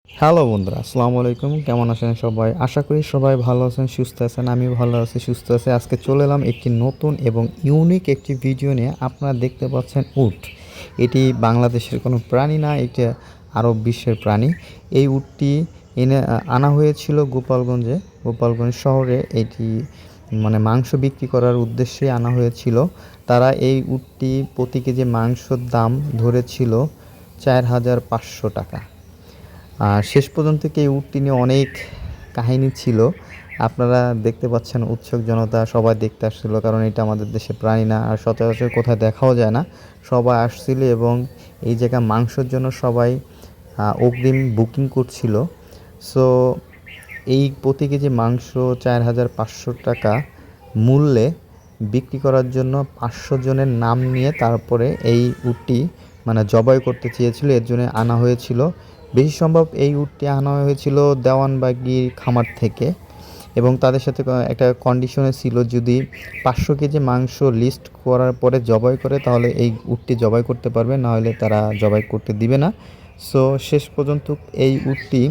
Hello বন্ধুরা, আসসালামু আলাইকুম। কেমন আছেন সবাই? আশা করি সবাই ভালো আছেন, সুস্থ আছেন। আমিও ভালো আছি, সুস্থ আছি। আজকে চলে এলাম একটি নতুন এবং ইউনিক একটি ভিডিও নিয়ে। আপনারা দেখতে পাচ্ছেন উট। এটি বাংলাদেশের কোনো প্রাণী না, এটি আরব বিশ্বের প্রাণী। এই উটটি আনা হয়েছিল গোপালগঞ্জ শহরে। এটি মাংস বিক্রি করার উদ্দেশ্যে আনা হয়েছিল। তারা এই উটটি প্রতি কেজি মাংসর দাম ধরেছিল 4,500 টাকা। আর শেষ পর্যন্ত কি এই উটটি নিয়ে অনেক কাহিনী ছিল। আপনারা দেখতে পাচ্ছেন উৎসুক জনতা সবাই দেখতে আসছিল, কারণ এটা আমাদের দেশে প্রাণী না, আর সচরাচর কোথায় দেখাও যায় না। সবাই আসছিল এবং এই জায়গা মাংসের জন্য সবাই অগ্রিম বুকিং করছিল। সো এই প্রতি কেজি মাংস 4,500 টাকা মূল্যে বিক্রি করার জন্য 500 জনের নাম নিয়ে তারপরে এই উটটি জবাই করতে চেয়েছিল, এর জন্য আনা হয়েছিল। বেশি সম্ভব এই উটটি আনা হয়েছিল দেওয়ানবাগির খামার থেকে, এবং তাদের সাথে একটা কন্ডিশনে ছিল, যদি 500 কেজি মাংস লিস্ট করার পরে জবাই করে তাহলে এই উটটি জবাই করতে পারবে, না হলে তারা জবাই করতে দিবে না। সো শেষ পর্যন্ত এই উটটি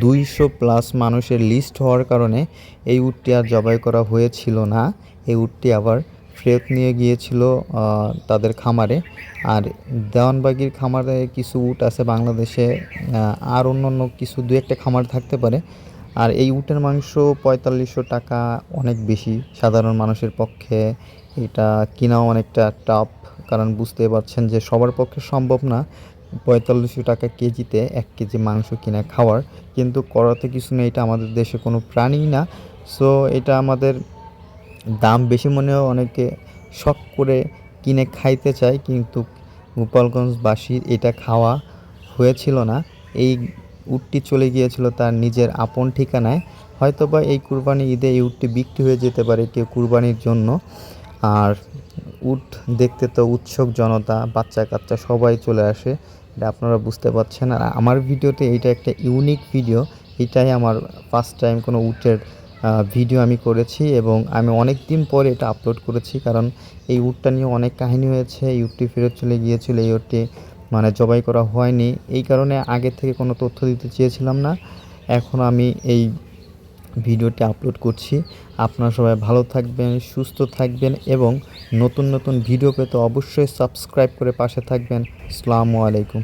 200+ মানুষের লিস্ট হওয়ার কারণে এই উটটি আর জবাই করা হয়েছিল না। এই উটটি আবার ফেরত নিয়ে গিয়েছিল তাদের খামারে। আর দেওয়ানবাগির খামারে কিছু উট আছে বাংলাদেশে, আর অন্যান্য কিছু দু একটা খামার থাকতে পারে। আর এই উটের মাংস 4,500 টাকা অনেক বেশি। সাধারণ মানুষের পক্ষে এটা কিনাও অনেকটা টাফ, কারণ বুঝতে পারছেন যে সবার পক্ষে সম্ভব না 4,500 টাকা কেজিতে 1 কেজি মাংস কিনে খাওয়ার। কিন্তু করাতে কিছু নেই, এটা আমাদের দেশে কোনো প্রাণীই না। সো এটা আমাদের দাম বেশি মনেও অনেকে শখ করে কিনে খাইতে চায়, কিন্তু গোপালগঞ্জবাসীর এটা খাওয়া হয়েছিল না। এই উটটি চলে গিয়েছিল তার নিজের আপন ঠিকানায়। হয়তোবা এই কুরবানি ঈদে এই উটটি বিক্রি হয়ে যেতে পারে কেউ কুরবানির জন্য। আর উট দেখতে তো উৎসুক জনতা, বাচ্চা কাচ্চা সবাই চলে আসে, এটা আপনারা বুঝতে পারছেন। আর আমার ভিডিওতে এটা একটা ইউনিক ভিডিও। এটাই আমার ফার্স্ট টাইম কোনো উটের ভিডিও আমি করেছি, এবং আমি অনেক দিন পরে এটা আপলোড করেছি, কারণ এই উটটা নিয়ে অনেক কাহিনী হয়েছে। এই উটটি ফেরত চলে গিয়েছিল, এই উটটি জবাই করা হয়নি, এই কারণে আগে থেকে কোনো তথ্য দিতে চেয়েছিলাম না। এখন আমি এই ভিডিওটি আপলোড করছি। আপনারা সবাই ভালো থাকবেন, সুস্থ থাকবেন, এবং নতুন নতুন ভিডিও পেতে অবশ্যই সাবস্ক্রাইব করে পাশে থাকবেন। আসসালামু আলাইকুম।